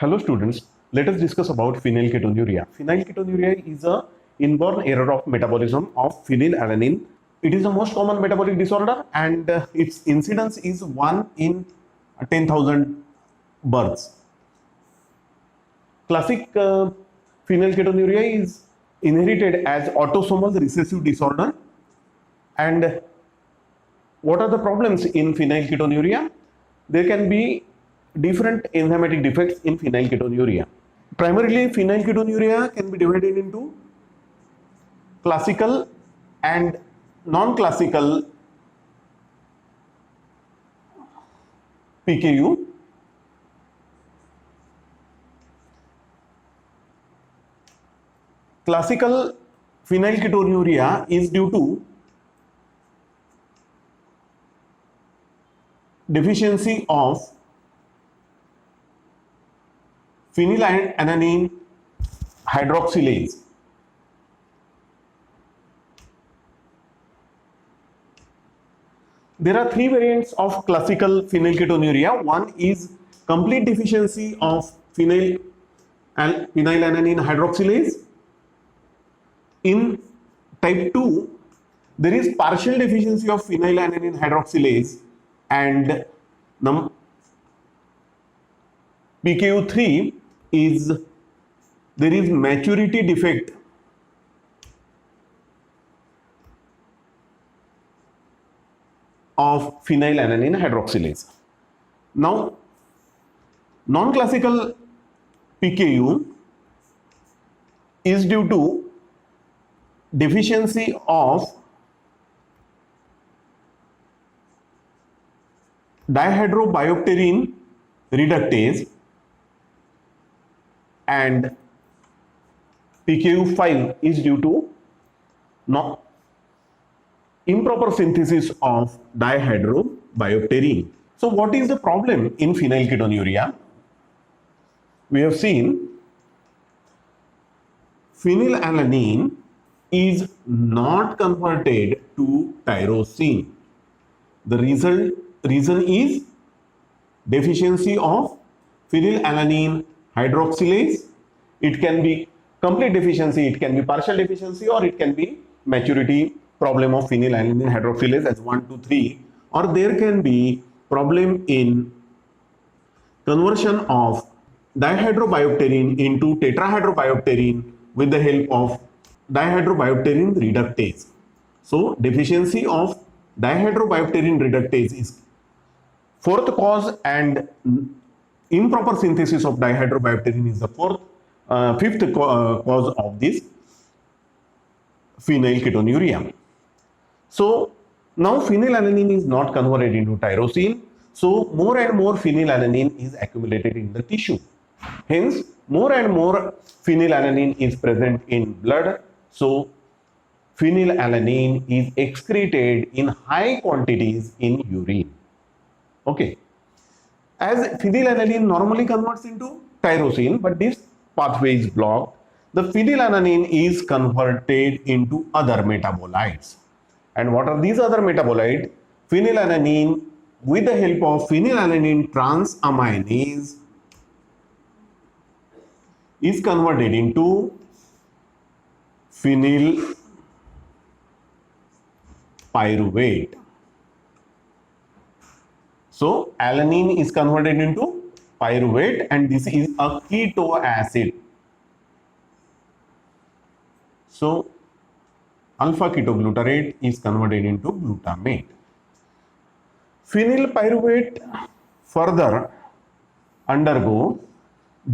Hello students, let us discuss about phenylketonuria. Phenylketonuria is a inborn error of metabolism of phenylalanine. It is the most common metabolic disorder and its incidence is 1 in 10,000 births. Classic phenylketonuria is inherited as autosomal recessive disorder. And what are the problems in phenylketonuria? There can be different enzymatic defects in phenylketonuria. Primarily, phenylketonuria can be divided into classical and non-classical PKU. Classical phenylketonuria is due to deficiency of phenylalanine hydroxylase. There are three variants of classical phenylketonuria. One is complete deficiency of phenylalanine hydroxylase. In type 2, there is partial deficiency of phenylalanine hydroxylase, and PKU3 is there is maturity defect of phenylalanine hydroxylase. Now, non-classical PKU is due to deficiency of dihydrobiopterin reductase, and PKU5 is due to improper synthesis of dihydrobiopterin. So what is the problem in phenylketonuria? We have seen phenylalanine is not converted to tyrosine. The reason is deficiency of phenylalanine hydroxylase. It can be complete deficiency, it can be partial deficiency, or it can be maturity problem of phenylalanine hydroxylase as 1, 2, 3, or there can be problem in conversion of dihydrobiopterin into tetrahydrobiopterin with the help of dihydrobiopterin reductase. So deficiency of dihydrobiopterin reductase is fourth cause, and improper synthesis of dihydrobiopterin is the fifth cause of this phenylketonuria. So now phenylalanine is not converted into tyrosine, so more and more phenylalanine is accumulated in the tissue. Hence, more and more phenylalanine is present in blood, so phenylalanine is excreted in high quantities in urine. Okay. As phenylalanine normally converts into tyrosine, but this pathway is blocked, the phenylalanine is converted into other metabolites. And what are these other metabolites? Phenylalanine, with the help of phenylalanine transaminase, is converted into phenyl pyruvate. So alanine is converted into pyruvate, and this is a keto acid. So alpha ketoglutarate is converted into glutamate. Phenyl pyruvate further undergo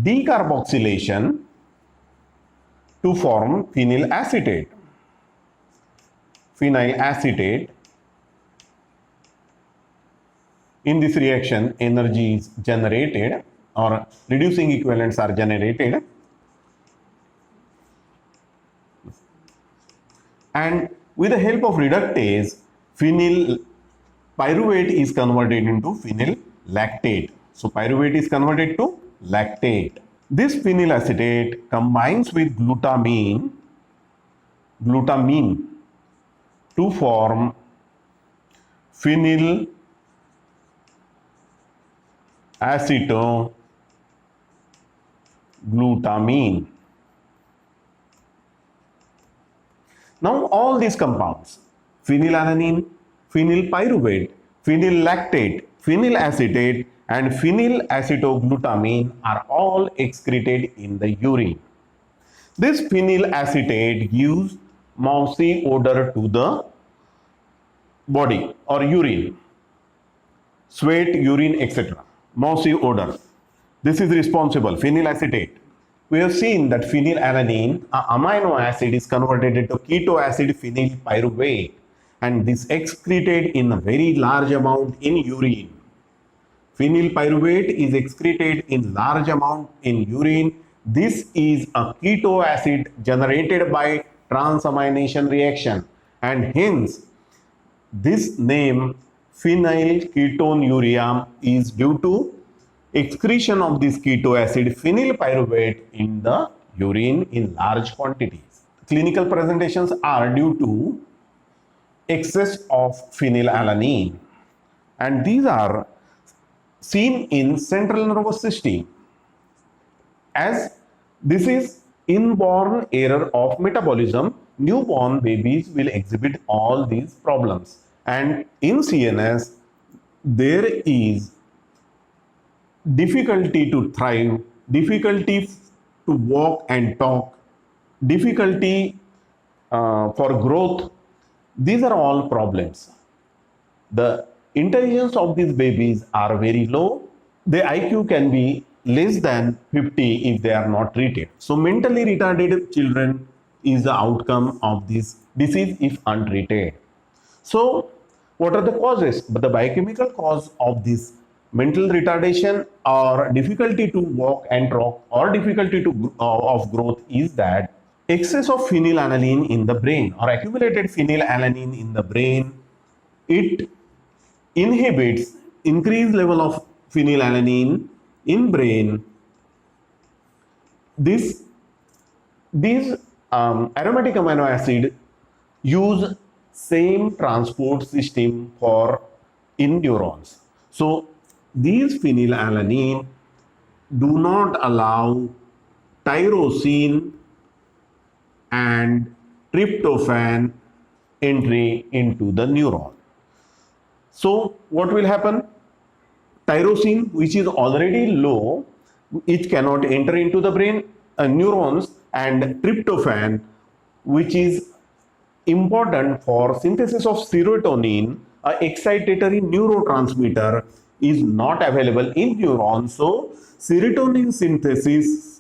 decarboxylation to form phenyl acetate. Phenyl acetate. In this reaction, energy is generated, or reducing equivalents are generated, and with the help of reductase, phenyl pyruvate is converted into phenyl lactate. So pyruvate is converted to lactate. This phenyl acetate combines with glutamine to form phenyl glutamine. Now all these compounds, phenylalanine, phenylpyruvate, phenylactate, phenylacetate and phenylacetoglutamine are all excreted in the urine. This phenylacetate gives mousy odor to the body or urine, sweat, urine, etc. Mousy odor. This is responsible, phenylacetate. We have seen that phenylalanine, an amino acid, is converted into keto acid phenylpyruvate, and this excreted in a very large amount in urine. Phenylpyruvate is excreted in large amount in urine. This is a keto acid generated by transamination reaction, and hence this name phenylketonuria is due to excretion of this keto acid phenylpyruvate in the urine in large quantities. Clinical presentations are due to excess of phenylalanine, and these are seen in central nervous system, as this is inborn error of metabolism. Newborn babies will exhibit all these problems, and in CNS there is difficulty to thrive, difficulty to walk and talk, difficulty for growth. These are all problems. The intelligence of these babies are very low. The IQ can be less than 50 if they are not treated. So mentally retarded children is the outcome of this disease if untreated. So what are the causes? But the biochemical cause of this mental retardation or difficulty to walk and talk or difficulty to of growth is that excess of phenylalanine in the brain or accumulated phenylalanine in the brain, it inhibits increased level of phenylalanine in brain. These aromatic amino acid use same transport system for in neurons. So these phenylalanine do not allow tyrosine and tryptophan entry into the neuron. So what will happen? Tyrosine, which is already low, it cannot enter into the brain neurons, and tryptophan, which is important for synthesis of serotonin, a excitatory neurotransmitter, is not available in neurons. So serotonin synthesis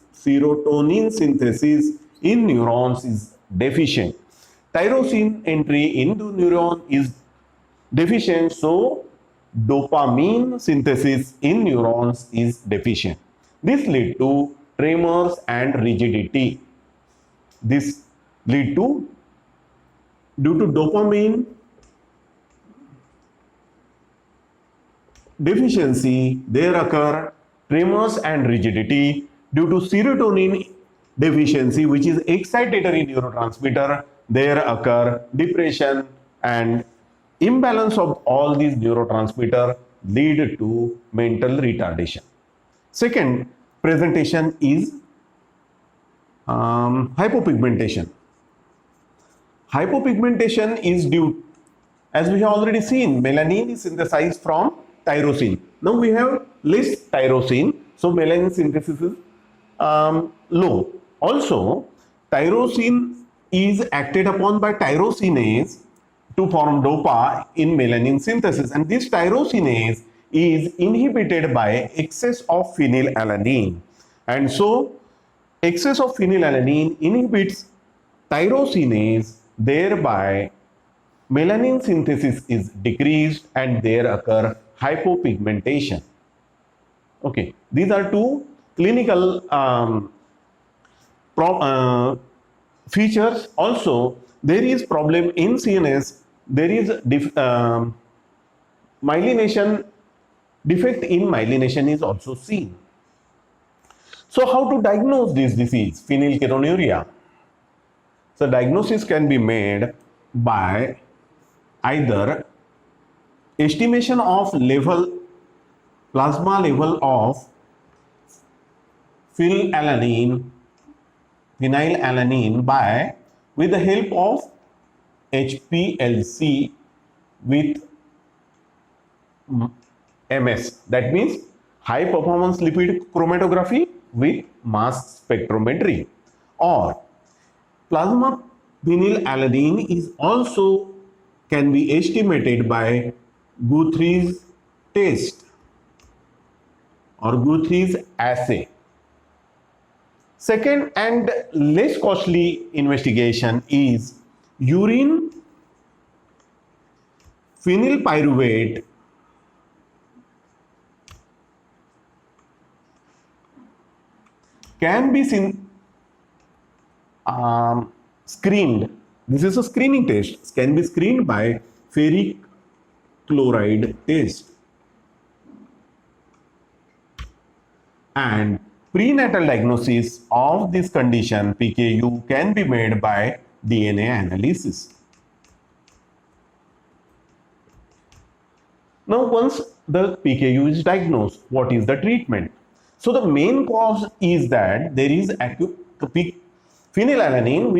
in neurons is deficient. Tyrosine entry into neuron is deficient, so dopamine synthesis in neurons is deficient. This lead to tremors and rigidity. This lead to, due to dopamine deficiency, there occur tremors and rigidity. Due to serotonin deficiency, which is excitatory neurotransmitter, there occur depression, and imbalance of all these neurotransmitters lead to mental retardation. Second presentation is hypopigmentation. Hypopigmentation is due, as we have already seen, melanin is synthesized from tyrosine. Now we have less tyrosine, so melanin synthesis is low. Also, tyrosine is acted upon by tyrosinase to form DOPA in melanin synthesis, and this tyrosinase is inhibited by excess of phenylalanine, and so excess of phenylalanine inhibits tyrosinase, thereby melanin synthesis is decreased and there occur hypopigmentation. Okay, these are two clinical features. Also, there is problem in CNS. There is myelination defect in myelination is also seen. So how to diagnose this disease, phenylketonuria? So diagnosis can be made by either estimation of plasma level of phenylalanine by with the help of HPLC with MS, that means high performance lipid chromatography with mass spectrometry. Or plasma phenylalanine is also can be estimated by Guthrie's test or Guthrie's assay. Second and less costly investigation is urine phenylpyruvate can be screened. This is a screening test. Can be screened by ferric chloride test. And prenatal diagnosis of this condition PKU can be made by DNA analysis. Now, once the PKU is diagnosed, what is the treatment? So the main cause is that there is acute phenylalanine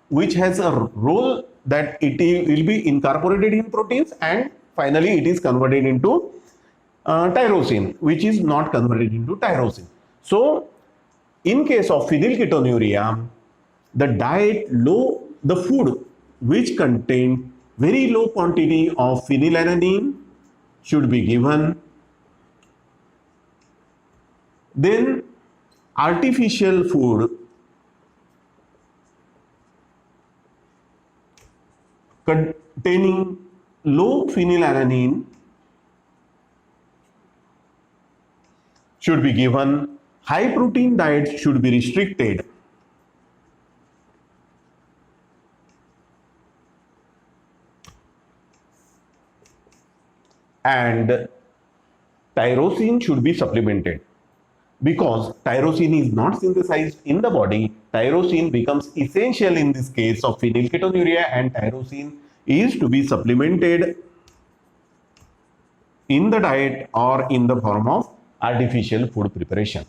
which has a role that it will be incorporated in proteins, and finally it is converted into tyrosine, which is not converted into tyrosine. So in case of phenylketonuria, the food which contain very low quantity of phenylalanine should be given. Then artificial food containing low phenylalanine should be given. High protein diet should be restricted. And tyrosine should be supplemented. Because tyrosine is not synthesized in the body, tyrosine becomes essential in this case of phenylketonuria, and tyrosine is to be supplemented in the diet or in the form of artificial food preparation.